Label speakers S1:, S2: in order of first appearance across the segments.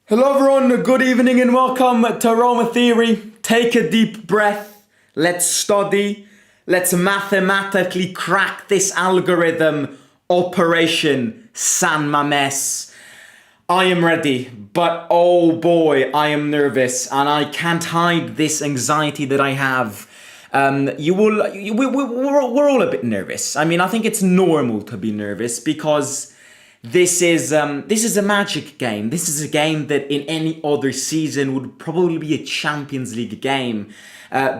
S1: Hello everyone, good evening and welcome to Roma Theory. Take a deep breath, let's study, let's mathematically crack this algorithm, Operation San MAMES. I am ready, but oh boy, I am nervous and I can't hide this anxiety that I have. We're all a bit nervous. I mean, I think it's normal to be nervous because this is a magic game. This is a game that in any other season would probably be a Champions League game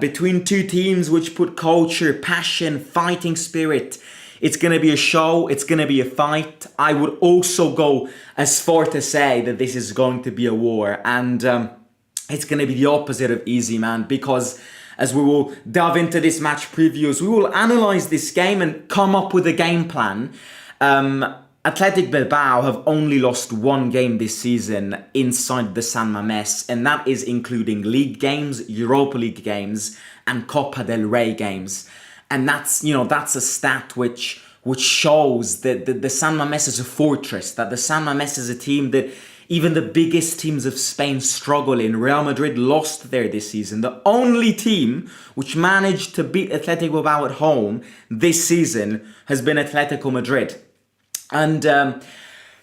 S1: between two teams which put culture, passion, fighting spirit. It's going to be a show. It's going to be a fight. I would also go as far to say that this is going to be a war, and it's going to be the opposite of easy, man, because as we will delve into this match previews, we will analyze this game and come up with a game plan. Athletic Bilbao have only lost one game this season inside the San Mamés, and that is including league games, Europa League games, and Copa del Rey games. And that's a stat which shows that the San Mamés is a fortress, that the San Mamés is a team that even the biggest teams of Spain struggle in. Real Madrid lost there this season. The only team which managed to beat Athletic Bilbao at home this season has been Atletico Madrid. And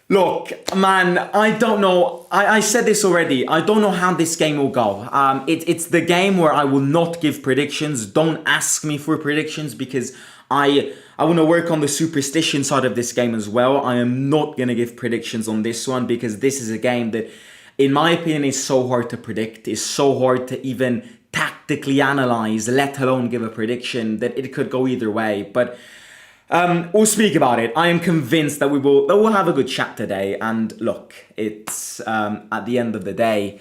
S1: look, man, I don't know. I said this already. I don't know how this game will go. It's the game where I will not give predictions. Don't ask me for predictions because I want to work on the superstition side of this game as well. I am not going to give predictions on this one because this is a game that, in my opinion, is so hard to predict. It's so hard to even tactically analyze, let alone give a prediction, that it could go either way. But we'll speak about it. I am convinced that we'll have a good chat today. And look, it's at the end of the day,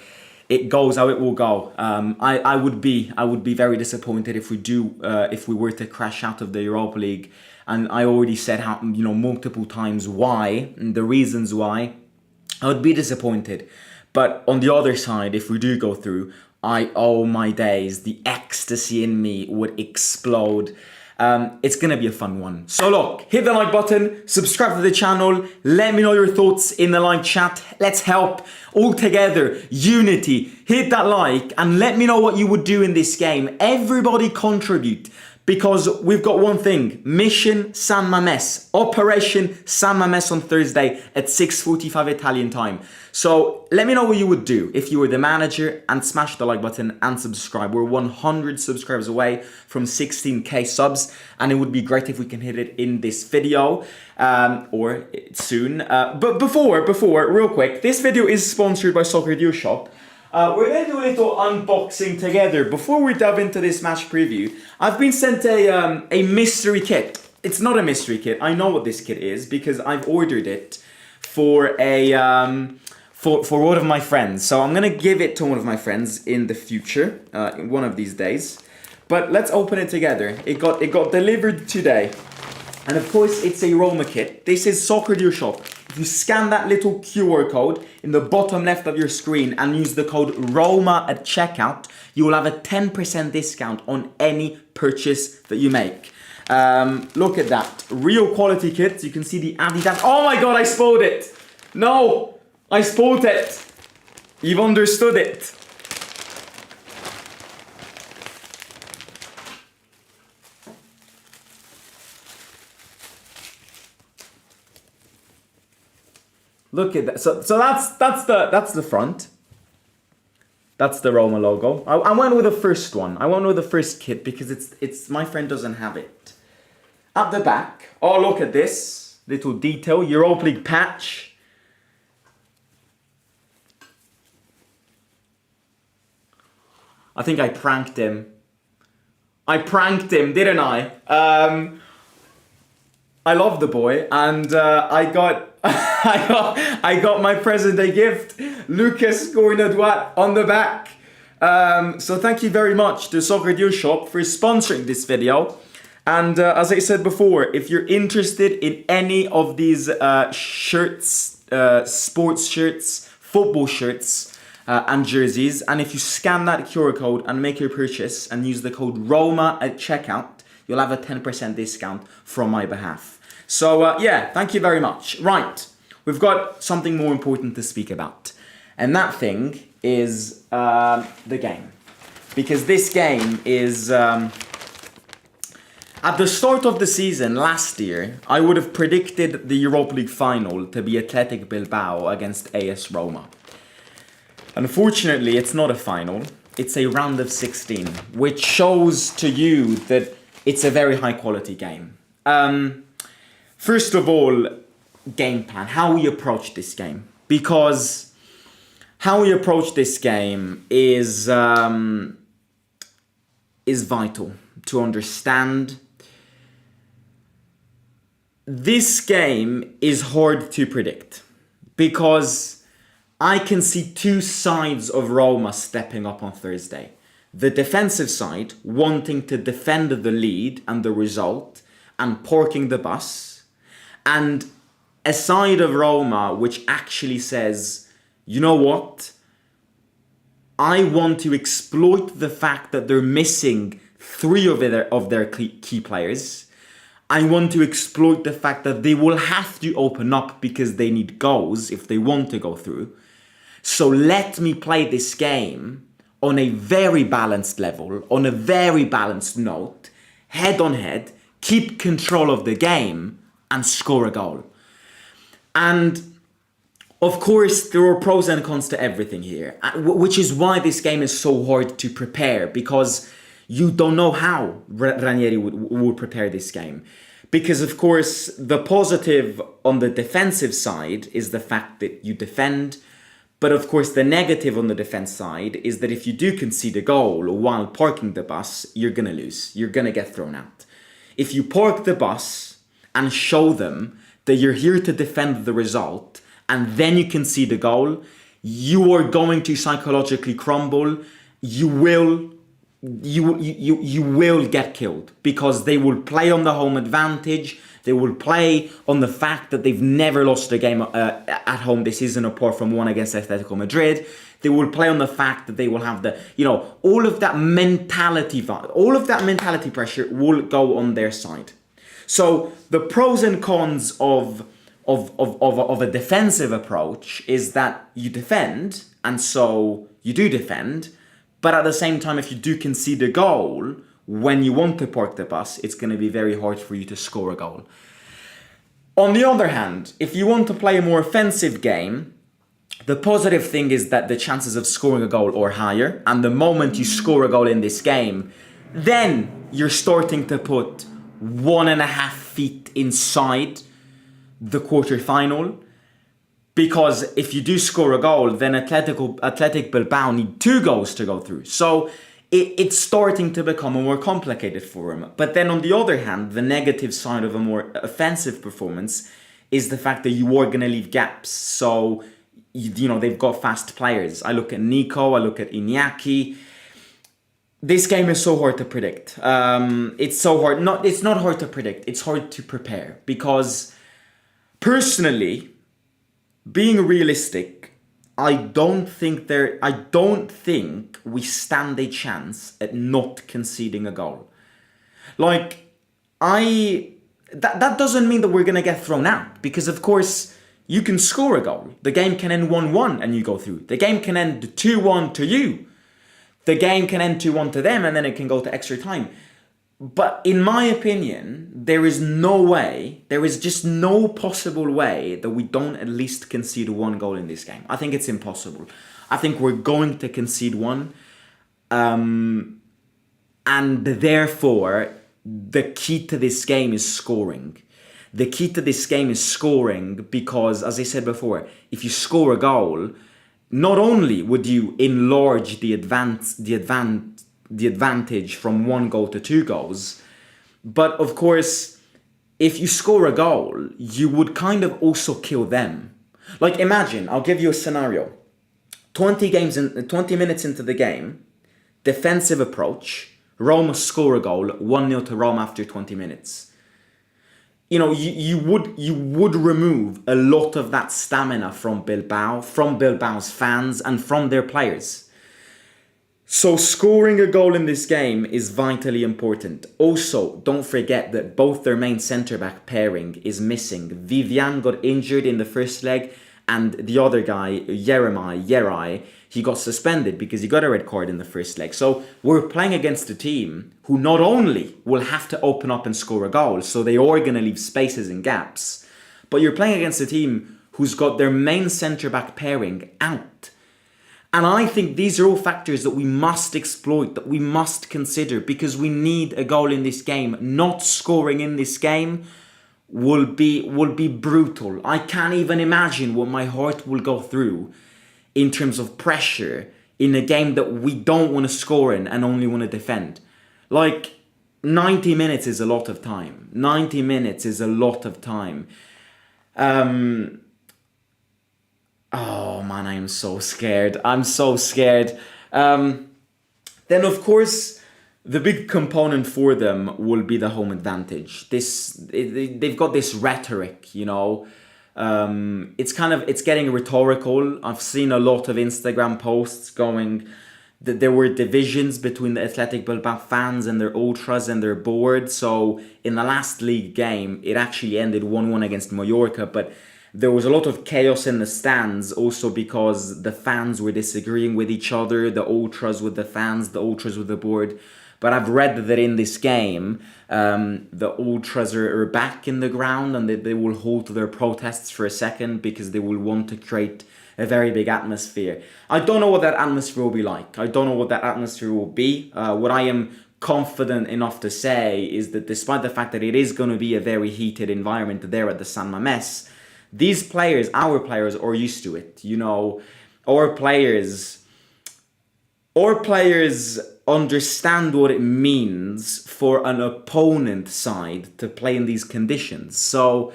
S1: it goes how it will go. I would be very disappointed if we were to crash out of the Europa League. And I already said how multiple times why, and the reasons why. I would be disappointed. But on the other side, if we do go through, oh my days, the ecstasy in me would explode. It's gonna be a fun one. So look, hit the like button, subscribe to the channel, let me know your thoughts in the live chat. Let's help all together, unity. Hit that like and let me know what you would do in this game. Everybody contribute, because we've got one thing: Mission San Mamés, Operation San Mamés on Thursday at 6:45 Italian time. So let me know what you would do if you were the manager, and smash the like button and subscribe. We're 100 subscribers away from 16k subs, and it would be great if we can hit it in this video or soon. But before, real quick, this video is sponsored by Soccer Deal Shop. We're going to do a little unboxing together. Before we dive into this match preview, I've been sent a mystery kit. It's not a mystery kit. I know what this kit is because I've ordered it for for one of my friends. So I'm going to give it to one of my friends in the future, one of these days. But let's open it together. It got delivered today. And of course, it's a Roma kit. This is Soccer Deal Shop. If you scan that little QR code in the bottom left of your screen and use the code ROMA at checkout, you will have a 10% discount on any purchase that you make. Look at that. Real quality kits. You can see the Adidas. Oh my God, I spoiled it. No, I spoiled it. You've understood it. Look at that. So that's the front. That's the Roma logo. I went with the first one. I went with the first kit because it's my friend doesn't have it. At the back, oh look at this little detail, Europa League patch. I think I pranked him. I pranked him, didn't I? I love the boy, and I got I got my present a gift. Lucas scoring a droite on the back. So thank you very much to Soccer Deal Shop for sponsoring this video. And as I said before, if you're interested in any of these shirts, sports shirts, football shirts, and jerseys, and if you scan that QR code and make your purchase and use the code ROMA at checkout, you'll have a 10% discount from my behalf. So yeah, thank you very much. Right, we've got something more important to speak about. And that thing is the game. Because this game is... at the start of the season last year, I would have predicted the Europa League final to be Athletic Bilbao against AS Roma. Unfortunately, it's not a final. It's a round of 16, which shows to you that it's a very high quality game. First of all, game plan, how we approach this game. Because how we approach this game is vital to understand. This game is hard to predict because I can see two sides of Roma stepping up on Thursday. The defensive side wanting to defend the lead and the result and parking the bus, and a side of Roma which actually says, you know what? I want to exploit the fact that they're missing three of their key players. I want to exploit the fact that they will have to open up because they need goals if they want to go through. So let me play this game on a very balanced level, on a very balanced note, head on head, keep control of the game and score a goal. And of course, there are pros and cons to everything here, which is why this game is so hard to prepare, because you don't know how Ranieri would prepare this game. Because, of course, the positive on the defensive side is the fact that you defend. But, of course, the negative on the defense side is that if you do concede a goal while parking the bus, you're going to lose. You're going to get thrown out. If you park the bus and show them that you're here to defend the result, and then you concede a goal, you are going to psychologically crumble. You will get killed because they will play on the home advantage. They will play on the fact that they've never lost a game at home this season apart from one against Atletico Madrid. They will play on the fact that they will have the, all of that mentality pressure will go on their side. So the pros and cons of a defensive approach is that you defend, and so you do defend, but at the same time, if you do concede a goal, when you want to park the bus, it's going to be very hard for you to score a goal. On the other hand, if you want to play a more offensive game, the positive thing is that the chances of scoring a goal are higher, and the moment you score a goal in this game, then you're starting to put 1.5 feet inside the quarterfinal, because if you do score a goal, then Athletic Bilbao need 2 goals to go through. So it's starting to become more complicated for him. But then on the other hand, the negative side of a more offensive performance is the fact that you are going to leave gaps. So, they've got fast players. I look at Nico, I look at Iñaki. This game is so hard to predict. It's so hard. It's not hard to predict. It's hard to prepare because, personally, being realistic, I don't think we stand a chance at not conceding a goal. That doesn't mean that we're gonna get thrown out, because of course you can score a goal. The game can end 1-1 and you go through. The game can end 2-1 to you. The game can end 2-1 to them, and then it can go to extra time. But in my opinion, there is just no possible way that we don't at least concede 1 goal in this game. I think it's impossible. I think we're going to concede 1. And therefore, the key to this game is scoring. The key to this game is scoring because, as I said before, if you score a goal, not only would you enlarge the advantage from 1 goal to 2 goals, but of course, if you score a goal, you would kind of also kill them. Imagine, I'll give you a scenario. 20 minutes into the game, defensive approach, Roma score a goal, 1-0 to Roma after 20 minutes. You would remove a lot of that stamina from Bilbao, from Bilbao's fans, and from their players. So scoring a goal in this game is vitally important. Also, don't forget that both their main centre-back pairing is missing. Vivian got injured in the first leg, And the other guy, Yerai, he got suspended because he got a red card in the first leg. So we're playing against a team who not only will have to open up and score a goal, so they are going to leave spaces and gaps, but you're playing against a team who's got their main centre-back pairing out. And I think these are all factors that we must exploit, that we must consider, because we need a goal in this game. Not scoring in this game will be brutal. I can't even imagine what my heart will go through in terms of pressure in a game that we don't want to score in and only want to defend. Like, 90 minutes is a lot of time. 90 minutes is a lot of time. Oh man, I am so scared. I'm so scared. Then of course, the big component for them will be the home advantage. They've got this rhetoric, you know. It's getting rhetorical. I've seen a lot of Instagram posts going that there were divisions between the Athletic Bilbao fans and their ultras and their board. So in the last league game, it actually ended 1-1 against Mallorca, but there was a lot of chaos in the stands also because the fans were disagreeing with each other, the ultras with the fans, the ultras with the board. But I've read that in this game, the ultras are back in the ground and they will halt their protests for a second because they will want to create a very big atmosphere. I don't know what that atmosphere will be like. I don't know what that atmosphere will be. What I am confident enough to say is that despite the fact that it is going to be a very heated environment there at the San Mamés, these players, our players, are used to it. You know, our players understand what it means for an opponent side to play in these conditions. So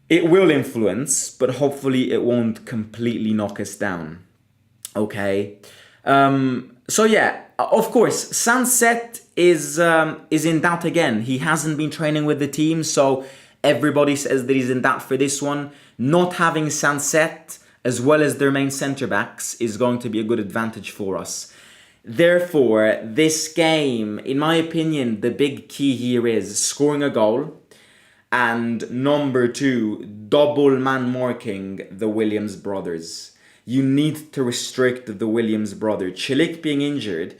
S1: it will influence, but hopefully it won't completely knock us down. Okay. So yeah, of course, Sunset is in doubt again. He hasn't been training with the team, so everybody says that he's in doubt for this one. Not having Sunset as well as their main centre-backs is going to be a good advantage for us. Therefore, this game, in my opinion, the big key here is scoring a goal and number 2, double man marking the Williams brothers. You need to restrict the Williams brother. Çelik being injured,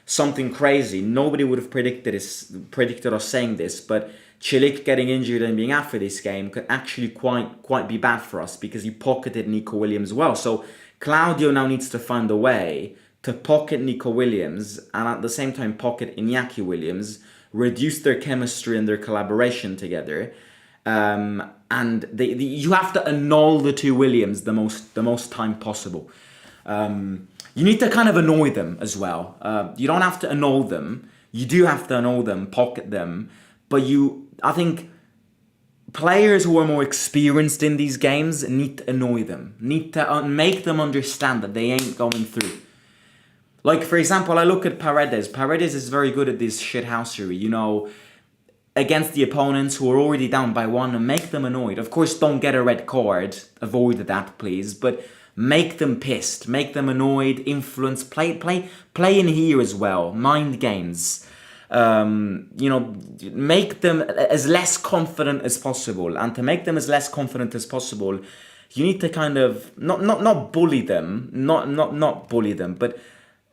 S1: something crazy. Nobody would have predicted us saying this, but Çelik getting injured and being out for this game could actually quite be bad for us because he pocketed Nico Williams well. So Claudio now needs to find a way to pocket Nico Williams and at the same time pocket Iñaki Williams, reduce their chemistry and their collaboration together. And you have to annul the two Williams the most time possible. You need to kind of annoy them as well. You don't have to annul them. You do have to annul them, pocket them. But I think players who are more experienced in these games need to annoy them. Need to make them understand that they ain't going through. Like, for example, I look at Paredes. Paredes is very good at this shithousery, you know, against the opponents who are already down by 1 and make them annoyed. Of course, don't get a red card. Avoid that, please. But make them pissed. Make them annoyed. Influence. Play in here as well. Mind games. You know, make them as less confident as possible. And to make them as less confident as possible, you need to kind of not bully them. Not bully them, but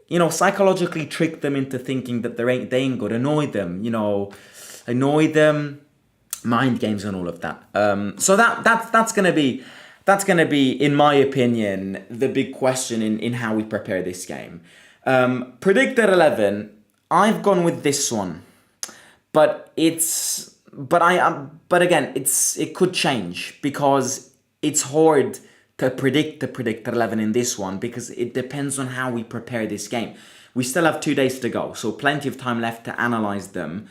S1: you know, psychologically trick them into thinking that they ain't good. Annoy them, you know, annoy them, mind games and all of that. So that's gonna be, in my opinion, the big question in how we prepare this game. Predicted 11. I've gone with this one, but again, it could change because it's hard to predict 11 in this one because it depends on how we prepare this game. We still have 2 days to go, so plenty of time left to analyze them.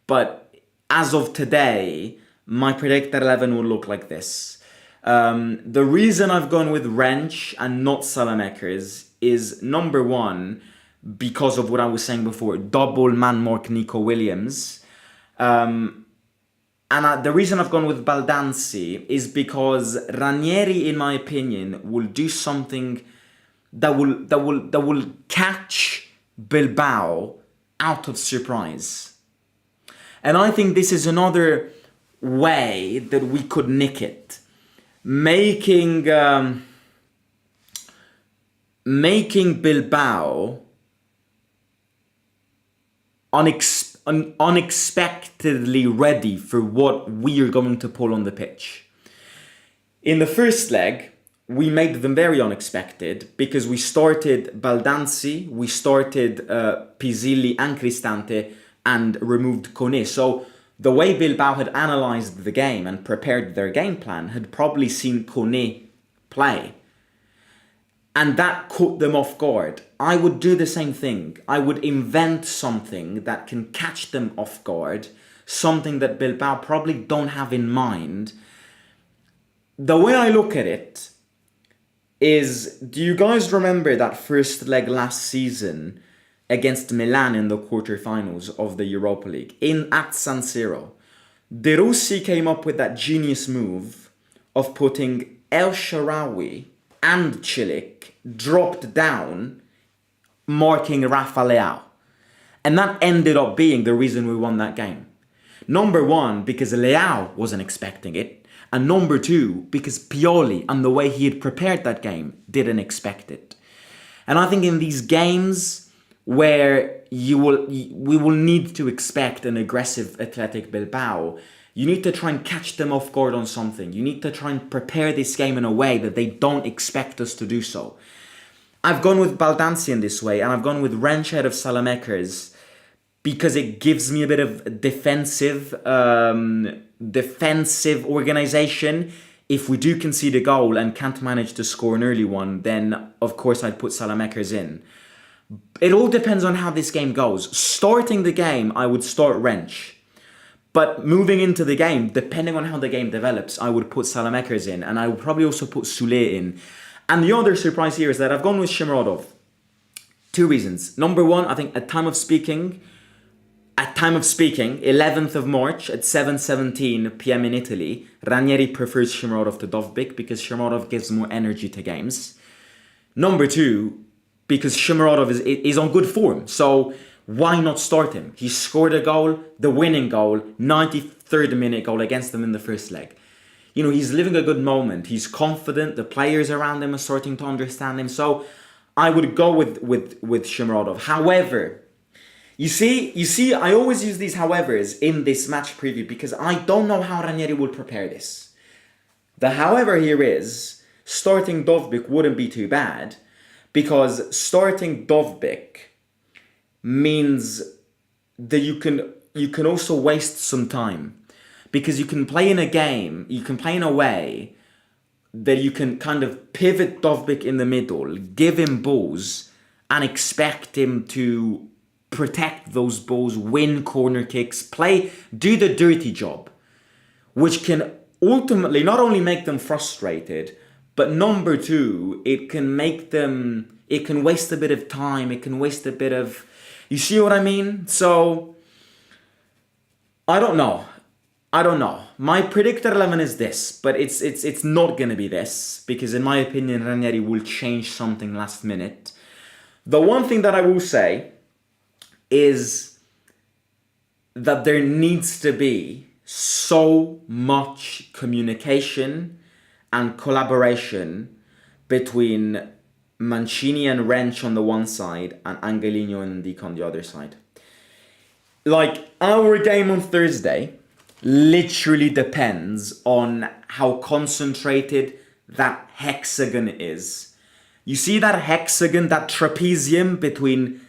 S1: But as of today, my predicted 11 will look like this. The reason I've gone with Wrench and not Salamakers is number 1, because of what I was saying before, double man mark Nico Williams. And the reason I've gone with Baldanzi is because Ranieri, in my opinion, will do something that will catch Bilbao out of surprise. And I think this is another way that we could nick it. making making Bilbao unexpectedly ready for what we are going to pull on the pitch. In the first leg, we made them very unexpected because we started Baldanzi, we started Pisilli and Cristante, and removed Kone. So the way Bilbao had analysed the game and prepared their game plan had probably seen Kone play. And that caught them off guard. I would do the same thing. I would invent something that can catch them off guard, something that Bilbao probably don't have in mind. The way I look at it is, do you guys remember that first leg last season against Milan in the quarterfinals of the Europa League at San Siro? De Rossi came up with that genius move of putting El Shaarawy and Cilic dropped down, marking Rafa Leao. And that ended up being the reason we won that game. Number one, because Leao wasn't expecting it. And number two, because Pioli and the way he had prepared that game didn't expect it. And I think in these games where we will need to expect an aggressive Athletic Bilbao, you need to try and catch them off guard on something. You need to try and prepare this game in a way that they don't expect us to do so. I've gone with Baldanzi in this way, and I've gone with Wrench ahead of Salamakers because it gives me a bit of defensive organization. If we do concede a goal and can't manage to score an early one, then of course I'd put Salamakers in. It all depends on how this game goes. Starting the game, I would start Wrench. But moving into the game, depending on how the game develops, I would put Salamakers in, and I would probably also put Sule in. And the other surprise here is that I've gone with Shomurodov. Two reasons. Number one, I think at time of speaking, 11th of March at 7:17 p.m. in Italy, Ranieri prefers Shomurodov to Dovbyk because Shomurodov gives more energy to games. Number two, because Shomurodov is on good form. So why not start him? He scored a goal, the winning goal, 93rd minute goal against them in the first leg. You know, he's living a good moment. He's confident. The players around him are starting to understand him. So I would go with Shomurodov. However, you see, I always use these howevers in this match preview because I don't know how Ranieri will prepare this. The however here is, starting Dovbyk wouldn't be too bad because starting Dovbyk means that you can also waste some time because you can play in a game, you can play in a way that you can kind of pivot Dovbyk in the middle, give him balls and expect him to protect those balls, win corner kicks, do the dirty job, which can ultimately not only make them frustrated, but number two, it can waste a bit of time, it can waste a bit of, you see what I mean? So, I don't know. My predictor 11 is this, but it's not going to be this, because in my opinion, Ranieri will change something last minute. The one thing that I will say is that there needs to be so much communication and collaboration between Mancini and Wrench on the one side and Angelino and Ndicka on the other side. Like, our game on Thursday literally depends on how concentrated that hexagon is. You see that hexagon, that trapezium between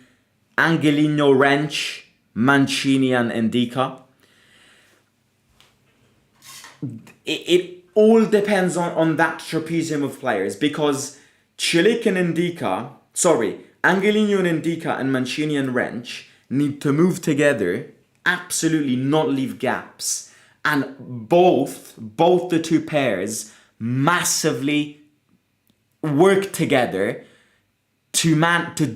S1: Angelino, Wrench, Mancini and Ndicka? It all depends on that trapezium of players because Cilic and Angelino and Ndicka and Mancini and Wrench need to move together, absolutely not leave gaps, and both the two pairs massively work together to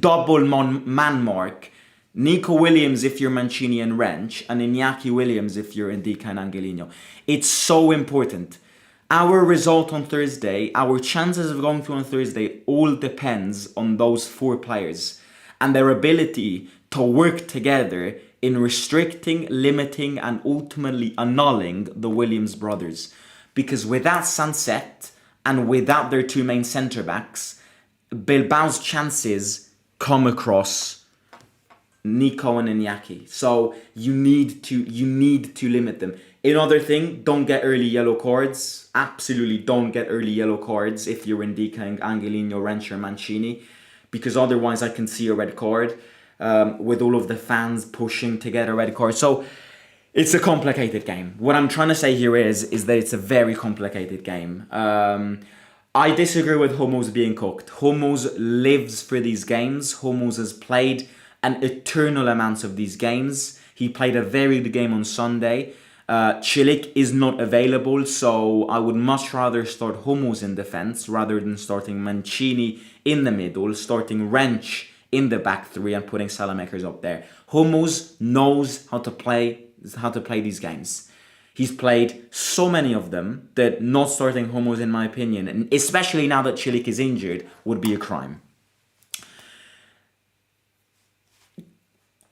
S1: double man mark Nico Williams if you're Mancini and Wrench, and Iñaki Williams if you're Ndicka and Angelino. It's so important. Our result on Thursday, our chances of going through on Thursday all depends on those four players and their ability to work together in restricting, limiting and ultimately annulling the Williams brothers. because without Sunset and without their two main centre-backs, Bilbao's chances come across Nico and Iñaki. So you need to limit them. Another thing, don't get early yellow cards. Absolutely don't get early yellow cards if you're Indica, Angelino, Rensch or Mancini, because otherwise I can see a red card with all of the fans pushing to get a red card. So it's a complicated game. What I'm trying to say here is that it's a very complicated game. I disagree with Hummus being cooked. Hummus lives for these games. Hummus has played an eternal amount of these games. He played a very good game on Sunday. Cilic is not available, so I would much rather start Hummus in defense rather than starting Mancini in the middle, starting Rensch in the back three and putting Salamakers up there. Hummus knows how to play these games. He's played so many of them that not starting Hummus, in my opinion, and especially now that Cilic is injured, would be a crime.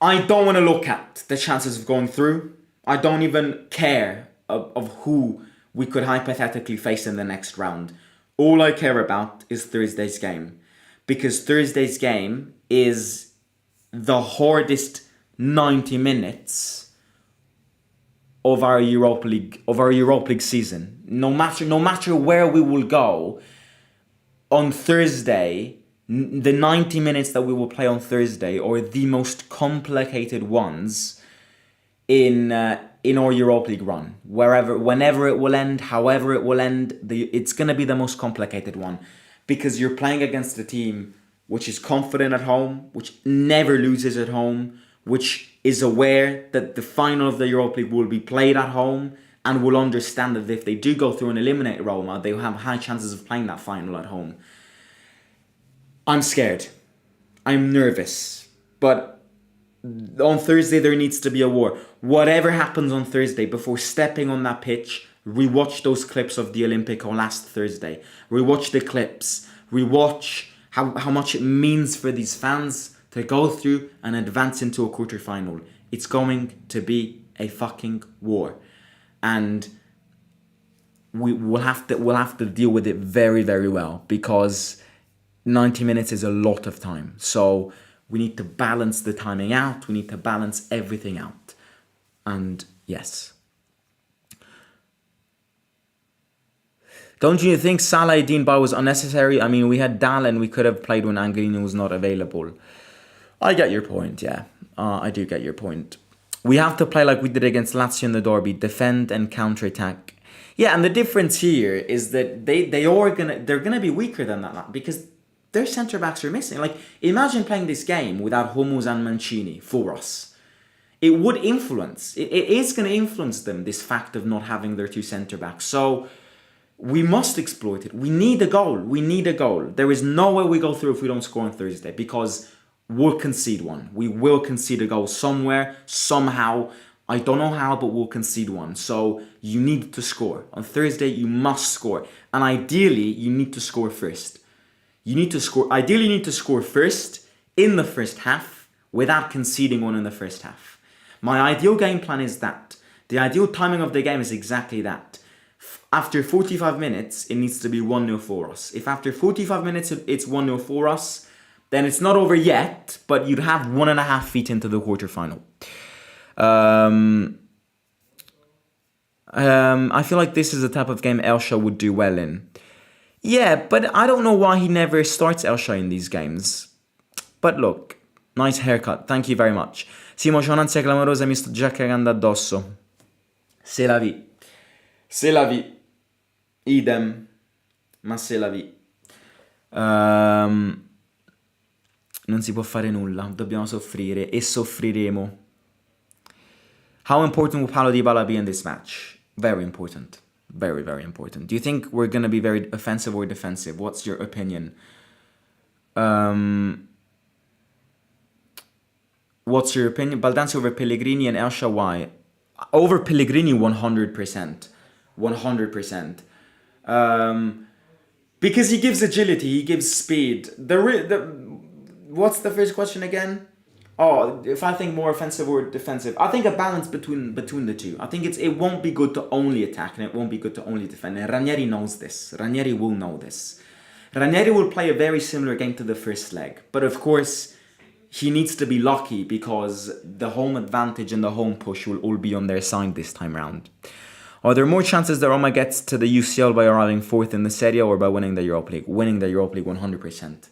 S1: I don't want to look at the chances of going through. I don't even care of who we could hypothetically face in the next round. All I care about is Thursday's game. Because Thursday's game is the hardest 90 minutes of our Europa League season. No matter where we will go, on Thursday, the 90 minutes that we will play on Thursday are the most complicated ones in our Europa League run. Whenever it will end, however it will end, it's going to be the most complicated one, because you're playing against a team which is confident at home, which never loses at home, which is aware that the final of the Europa League will be played at home, and will understand that if they do go through and eliminate Roma, they will have high chances of playing that final at home. I'm scared. I'm nervous. But on Thursday, there needs to be a war. Whatever happens on Thursday, before stepping on that pitch, rewatch those clips of the Olympico last Thursday. Rewatch the clips. Rewatch how much it means for these fans to go through and advance into a quarterfinal. It's going to be a fucking war. And we'll have to deal with it very, very well, because 90 minutes is a lot of time. So we need to balance the timing out. We need to balance everything out. And yes. Don't you think Salah Dinba was unnecessary? I mean, we had Dalen. We could have played when Angelino was not available. I get your point, yeah. I do get your point. We have to play like we did against Lazio in the derby. Defend and counter-attack. Yeah, and the difference here is that they're gonna be weaker than that, because their centre-backs are missing. Like, imagine playing this game without Hummus and Mancini for us. It would influence. It is going to influence them, this fact of not having their two centre-backs. So we must exploit it. We need a goal. There is no way we go through if we don't score on Thursday, because we'll concede one. We will concede a goal somewhere, somehow. I don't know how, but we'll concede one. So you need to score. On Thursday, you must score. And ideally, you need to score first. Ideally, you need to score first in the first half without conceding one in the first half. My ideal game plan is that. The ideal timing of the game is exactly that. After 45 minutes, it needs to be 1-0 for us. If after 45 minutes it's 1-0 for us, then it's not over yet, but you'd have 1.5 feet into the quarterfinal. I feel like this is the type of game Elsha would do well in. Yeah, but I don't know why he never starts Elsha in these games. But look, nice haircut, thank you very much. Simo, c'è un'ansia clamorosa, mi sto già cagando addosso. C'est la vie. C'est la vie. Idem. Ma c'est la vie. Non si può fare nulla, dobbiamo soffrire e soffriremo. How important will Paulo Dybala be in this match? Very important. Very, very important. Do you think we're going to be very offensive or defensive? What's your opinion? What's your opinion? Baldanzi over Pellegrini and Elsha, why? Over Pellegrini, 100%. 100%. Because he gives agility, he gives speed. What's the first question again? Oh, if I think more offensive or defensive, I think a balance between the two. I think it won't be good to only attack and it won't be good to only defend. And Ranieri knows this. Ranieri will know this. Ranieri will play a very similar game to the first leg, but of course he needs to be lucky because the home advantage and the home push will all be on their side this time round. Are there more chances that Roma gets to the UCL by arriving fourth in the Serie A or by winning the Europa League? Winning the Europa League 100%.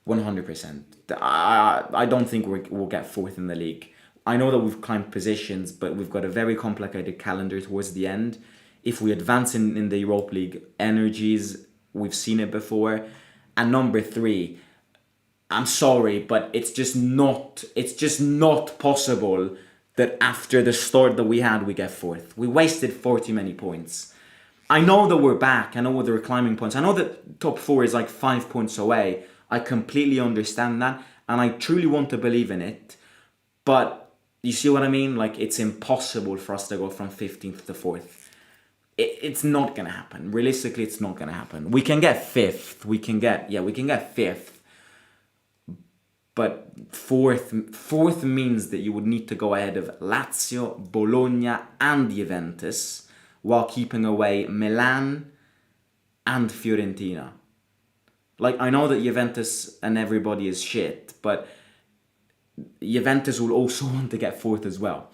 S1: 100%. I don't think we'll get fourth in the league. I know that we've climbed positions, but we've got a very complicated calendar towards the end. If we advance in the Europa League, energies, we've seen it before. And number 3, I'm sorry, but it's just not possible that after the start that we had, we get fourth. We wasted 40 many points. I know that we're back. I know that we're climbing points. I know that top 4 is like 5 points away. I completely understand that, and I truly want to believe in it. But you see what I mean? Like, it's impossible for us to go from 15th to 4th. It's not going to happen. Realistically, it's not going to happen. We can get 5th. We can get 5th. But fourth means that you would need to go ahead of Lazio, Bologna, and Juventus, while keeping away Milan and Fiorentina. Like, I know that Juventus and everybody is shit, but Juventus will also want to get fourth as well.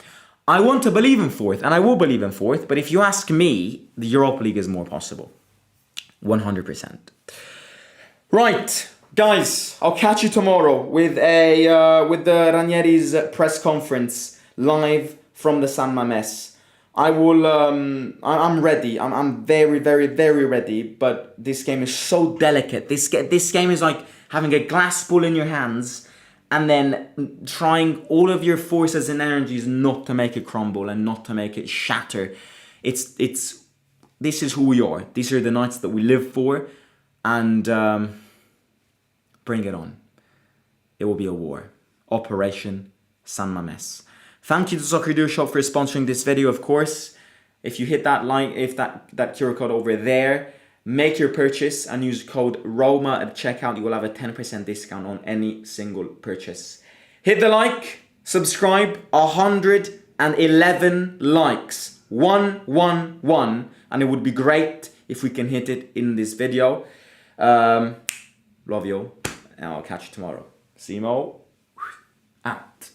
S1: I want to believe in fourth, and I will believe in fourth, but if you ask me, the Europa League is more possible. 100%. Right, guys, I'll catch you tomorrow with the Ranieri's press conference live from the San Mamés. I will. I'm ready. I'm very, very, very ready. But this game is so delicate. This game is like having a glass ball in your hands, and then trying all of your forces and energies not to make it crumble and not to make it shatter. It's. This is who we are. These are the nights that we live for, and bring it on. It will be a war. Operation San Mamés. Thank you to Soccer Duo Shop for sponsoring this video, of course. If you hit that line, if that QR code over there, make your purchase and use code ROMA at checkout. You will have a 10% discount on any single purchase. Hit the like, subscribe, 111 likes. 111. And it would be great if we can hit it in this video. Love you. And I'll catch you tomorrow. Simo out.